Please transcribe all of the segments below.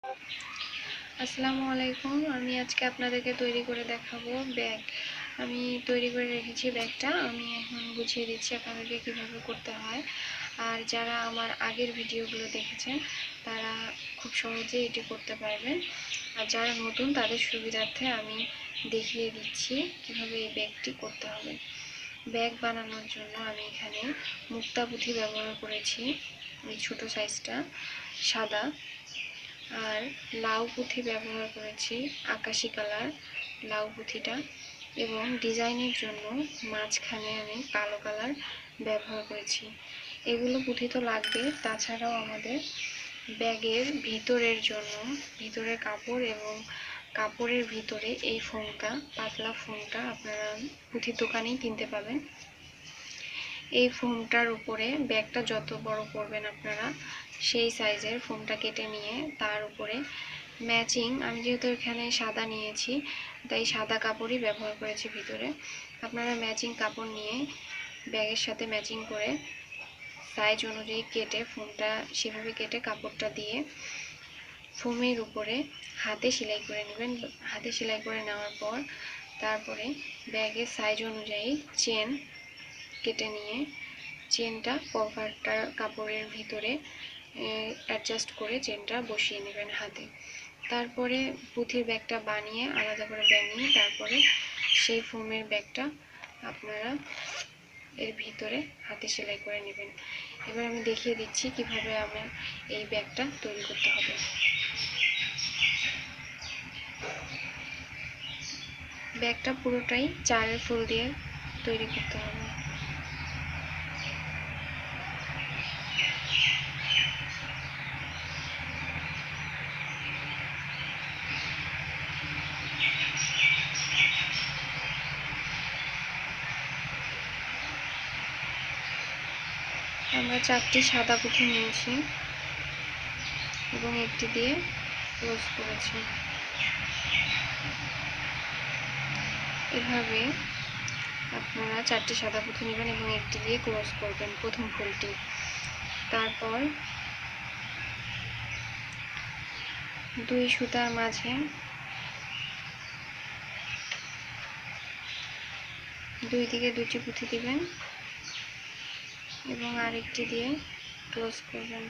আসসালামু আলাইকুম। আমি আজকে আপনাদেরকে তৈরি করে দেখাবো ব্যাগ। আমি তৈরি করে রেখেছি ব্যাগটা। আমি এখন বুঝিয়ে দিচ্ছি আপনাদেরকে কিভাবে করতে হয়। আর যারা আমার আগের ভিডিওগুলো দেখেছেন তারা খুব সহজেই এটি করতে পারবেন। আর যারা নতুন তাদের সুবিধার্থে আমি দেখিয়ে দিচ্ছি কিভাবে এই ব্যাগটি করতে হবে। ব্যাগ বানানোর জন্য আমি এখানে মুক্তা পুঁথি ব্যবহার করেছি, এই ছোট সাইজটা সাদা। আর লাউ পুঁথি ব্যবহার করেছি, আকাশি কালার লাউ পুঁথিটা। এবং ডিজাইনের জন্য মাঝখানে আমি কালো কালার ব্যবহার করেছি। এগুলো পুঁথি তো লাগবে, তাছাড়াও আমাদের ব্যাগের ভিতরের জন্য ভিতরের কাপড় এবং কাপড়ের ভিতরে এই ফোমটা, পাতলা ফোমটা আপনারা পুঁথির দোকানেই কিনতে পাবেন। এই ফোমটার উপরে ব্যাগটা যত বড় করবেন আপনারা সেই সাইজের ফোমটা কেটে নিয়ে তার উপরে ম্যাচিং, আমি যেহেতু এখানে সাদা নিয়েছি তাই সাদা কাপড়ই ব্যবহার করেছি ভিতরে। আপনারা ম্যাচিং কাপড় নিয়ে ব্যাগের সাথে ম্যাচিং করে সাইজ অনুযায়ী কেটে ফোমটা সেভাবে কেটে কাপড়টা দিয়ে ফোমের উপরে হাতে সেলাই করে নেবেন। হাতে সেলাই করে নেওয়ার পর তারপরে ব্যাগের সাইজ অনুযায়ী চেন কেটে নিয়ে চেনটা কভারটার কাপড়ের ভিতরে অ্যাডজাস্ট করে চেনটা বসিয়ে নেবেন হাতে। তারপরে পুঁথির ব্যাগটা বানিয়ে আলাদা করে বানিয়ে তারপরে সেই ফোমের ব্যাগটা আপনারা এর ভিতরে হাতে সেলাই করে নেবেন। এবার আমি দেখিয়ে দিচ্ছি কিভাবে আমার এই ব্যাগটা তৈরি করতে হবে। ব্যাগটা পুরোটাই চারের ফুল দিয়ে তৈরি করতে হবে। আমরা 4টি সাদা পুঁথি নিয়েছি এবং একটি দিয়ে ক্লোজ করেছি। এভাবে আপনারা 4টি সাদা পুঁথি নেবেন এবং একটি দিয়ে ক্লোজ করবেন প্রথম ফুলটি। তারপর 2 সুতার মাঝে 2 দিকে 2টি পুঁথি দিবেন এবং আরেকটি দিয়ে ক্লোজ করবেন।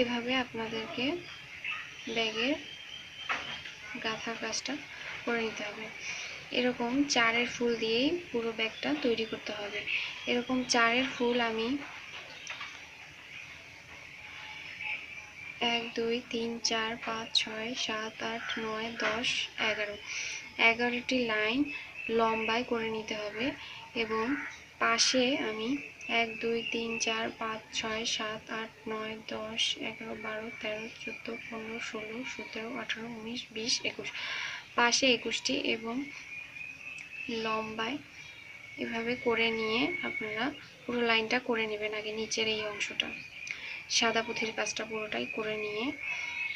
এভাবে আপনাদেরকে ব্যাগের গাঁথার কাজটা করে নিতে হবে। এরকম 4-এর ফুল দিয়েই পুরো ব্যাগটা তৈরি করতে হবে। এরকম 4-এর ফুল আমি 1 2 3 4 5 6 7 8 9 10 11 11টি লাইন লম্বায় করে নিতে হবে এবং পাশে আমি 1 2 3 4 5 6 7 8 9 10 11 12 13 14 15 16 17 18 19 20 21 পাশে 21টি এবং লম্বায় এভাবে করে নিয়ে আপনারা পুরো লাইনটা করে নেবেন। আগে নিচের এই অংশটা সাদা পুঁথির কাজটা পুরোটাই করে নিয়ে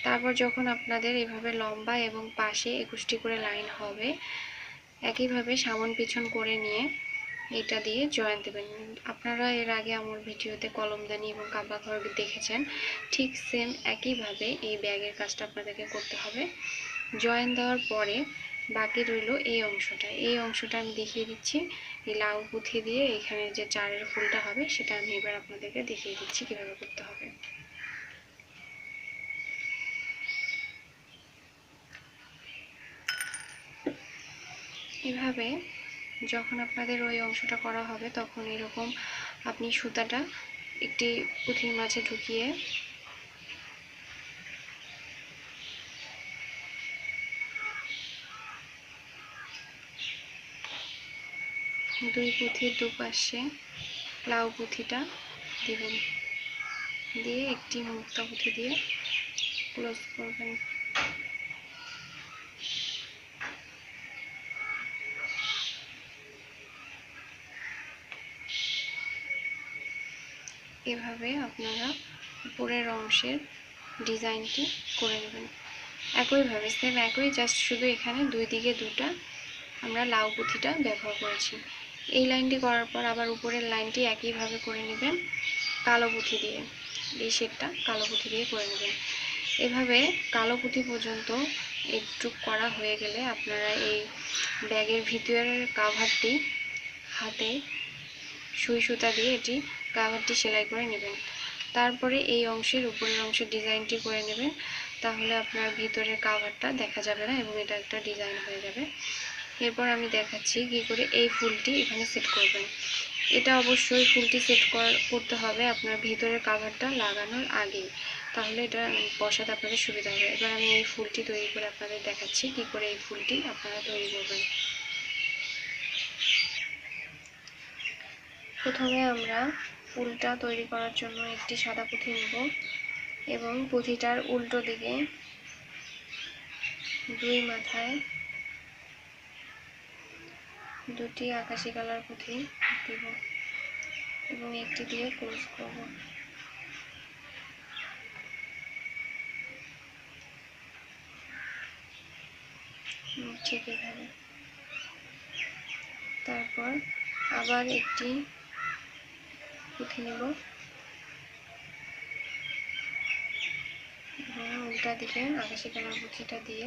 তারপর যখন আপনাদের এভাবে লম্বা এবং পাশে 21টি করে লাইন হবে, একইভাবে সামন পিছন করে নিয়ে এটা দিয়ে জয়েন দেবেন। আপনারা এর আগে আমার ভিডিওতে কলমদানি এবং কাবা ঘর দেখেছেন, ঠিক সেম একইভাবে এই ব্যাগের কাজটা আপনাদেরকে করতে হবে। জয়েন দেওয়ার পরে বাকি রইল এই অংশটা। এই অংশটা আমি দেখিয়ে দিচ্ছি এই লাউ পুঁথি দিয়ে এখানে যে 4-এর ফুলটা হবে সেটা আমি এবার আপনাদেরকে দেখিয়ে দিচ্ছি কিভাবে করতে হবে। এভাবে যখন আপনাদের ওই অংশটা করা হবে তখন এরকম আপনি সুতাটা একটি পুঁথির মাঝে ঢুকিয়ে দুই পুঁথির দুপাশে লাউ পুঁথিটা দিবেন, দিয়ে একটি মুক্তা পুঁথি দিয়ে ক্লোজ করবেন। এভাবে আপনারা উপরের অংশের ডিজাইনটি করে নেবেন। একইভাবে সেম একই, জাস্ট শুধু এখানে দুই দিকে দুটা আমরা লাউ পুঁথিটা ব্যবহার করেছি। এই লাইনটি করার পর আবার উপরের লাইনটি একইভাবে করে নেবেন কালো পুঁথি দিয়ে, এই শেডটা কালো পুঁথি দিয়ে করে নেবেন। এভাবে কালো পুঁথি পর্যন্ত একটু করা হয়ে গেলে আপনারা এই ব্যাগের ভিতরের কাভারটি হাতে সুই সুতা দিয়ে এটি কাভারটি সেলাই করে নেবেন। তারপরে এই অংশের উপরের অংশের ডিজাইনটি করে নেবেন, তাহলে আপনার ভিতরের কাভারটা দেখা যাবে না এবং এটা একটা ডিজাইন হয়ে যাবে। এরপর আমি দেখাচ্ছি কি করে এই ফুলটি এখানে সেট করবেন। এটা অবশ্যই ফুলটি সেট করতে হবে আপনার ভিতরের কাভারটা লাগানোর আগেই, তাহলে এটা বসাতে আপনাদের সুবিধা হবে। এবার আমি এই ফুলটি তৈরি করে আপনাদের দেখাচ্ছি কি করে এই ফুলটি আপনারা তৈরি করবেন। প্রথমে আমরা ফুলটা তৈরি করার জন্য একটি সাদা পুঁথি নেব এবং পুঁথিটার উল্টো দিকে দুই মাথায় দুটি আকাশি কালার পুঁথি দেব এবং একটি দিয়ে ক্লোজ করব। ঠিক এভাবে। তারপর আবার একটি পুঁথি নেব এবং উল্টা দিকে আকাশি কালার পুঁথিটা দিয়ে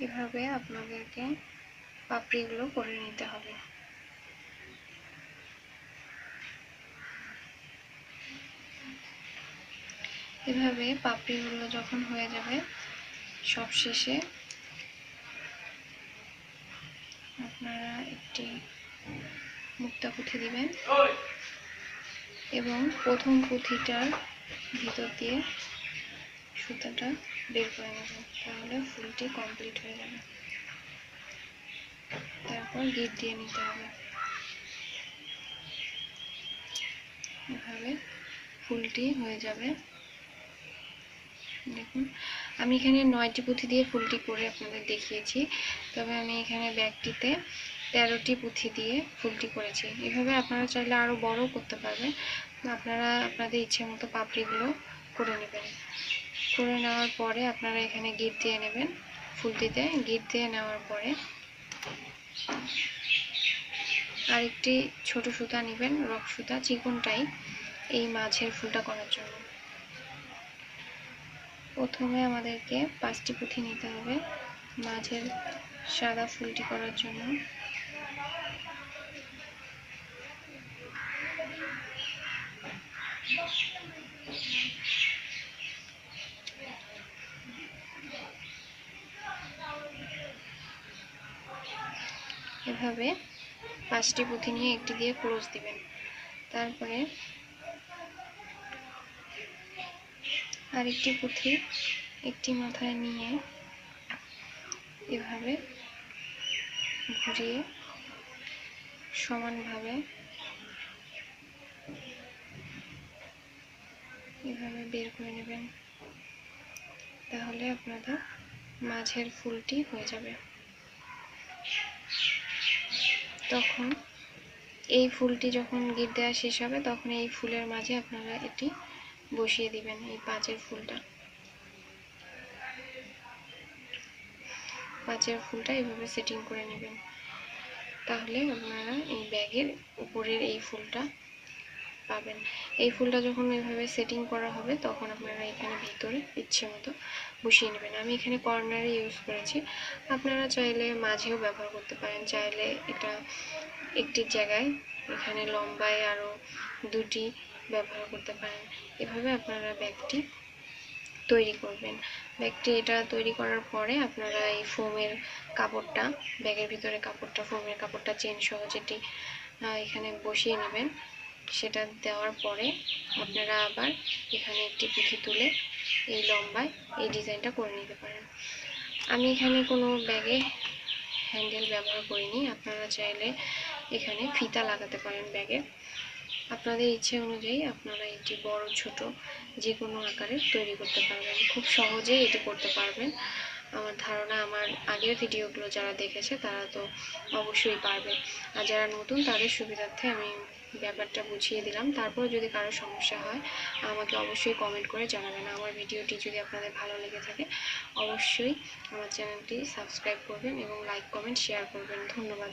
এভাবে আপনাদেরকে পাপড়িগুলো করে নিতে হবে। এভাবে পাপড়িগুলো যখন হয়ে যাবে সবশেষে আপনারা একটি মুক্তা পুঁথি দিবেন এবং প্রথম পুঁথিটার ভিতর দিয়ে সুতাটা বের করে নেবেন, তাহলে ফুলটি কমপ্লিট হয়ে যাবে। তারপর গিট দিয়ে নিতে হবে। এভাবে ফুলটি হয়ে যাবে। দেখুন আমি এখানে 9টি পুঁথি দিয়ে ফুলটি করে আপনাদের দেখিয়েছি, তবে আমি এখানে ব্যাগটিতে 13টি পুঁথি দিয়ে ফুলটি করেছি। এভাবে আপনারা চাইলে আরও বড় করতে পারবেন, আপনারা আপনাদের ইচ্ছে মতো পাপড়িগুলো করে নেবেন। করে নেওয়ার পরে আপনারা এখানে গিট দিয়ে নেবেন ফুলটিতে। গিট দিয়ে নেওয়ার পরে আরেকটি ছোট সুতা নেবেন, রক সুতা চিকনটাই, এই মাঝের ফুলটা করার জন্য। প্রথমে আমাদেরকে 5টি পুঁথি নিতে হবে মাঝের সাদা ফুলটি করার জন্য। এভাবে 5টি পুঁথি নিয়ে একটি দিয়ে ক্লোজ দিবেন। তারপরে আরেকটি পুঁথি একটি মাথায় নিয়ে এভাবে ঘুরিয়ে সমানভাবে এভাবে বের করে নেবেন, তাহলে আপনাদের মাঝের ফুলটি হয়ে যাবে। তখন এই ফুলটি যখন গিট দেওয়া শেষ হবে তখন এই ফুলের মাঝে আপনারা এটি বসিয়ে দিবেন, এই পাঁচের ফুলটা এইভাবে সেটিং করে নেবেন, তাহলে আপনারা এই ব্যাগের উপরের এই ফুলটা পাবেন। এই ফুলটা যখন এইভাবে সেটিং করা হবে তখন আপনারা এখানে ভিতরে ইচ্ছে মতো বসিয়ে নেবেন। আমি এখানে কর্নারে ইউজ করেছি, আপনারা চাইলে মাঝেও ব্যবহার করতে পারেন, চাইলে এটা একটি জায়গায় এখানে লম্বায় আরও 2টি ব্যবহার করতে পারেন। এভাবে আপনারা ব্যাগটি তৈরি করবেন। ব্যাগটি এটা তৈরি করার পরে আপনারা এই ফোমের কাপড়টা, ব্যাগের ভিতরে কাপড়টা, ফোমের কাপড়টা চেন সহ যেটি এখানে বসিয়ে নেবেন, সেটা দেওয়ার পরে আপনারা আবার এখানে একটি পুঁথি তুলে এই লম্বায় এই ডিজাইনটা করে নিতে পারেন। আমি এখানে কোনো ব্যাগে হ্যান্ডেল ব্যবহার করিনি, আপনারা চাইলে এখানে ফিতা লাগাতে পারেন ব্যাগে। আপনাদের ইচ্ছে অনুযায়ী আপনারা এটি বড় ছোট যে কোনো আকারে তৈরি করতে পারবেন, খুব সহজেই এটি করতে পারবেন। আমার ধারণা আমার আগের ভিডিওগুলো যারা দেখেছে তারা তো অবশ্যই পারবে, আর যারা নতুন তাদের সুবিধার্থে আমি ব্যাপারটা বুঝিয়ে দিলাম। তারপর যদি কারো সমস্যা হয় আমাকে অবশ্যই কমেন্ট করে জানাবেন। আমার ভিডিওটি যদি আপনাদের ভালো লেগে থাকে অবশ্যই আমার চ্যানেলটি সাবস্ক্রাইব করবেন এবং লাইক কমেন্ট শেয়ার করবেন। ধন্যবাদ।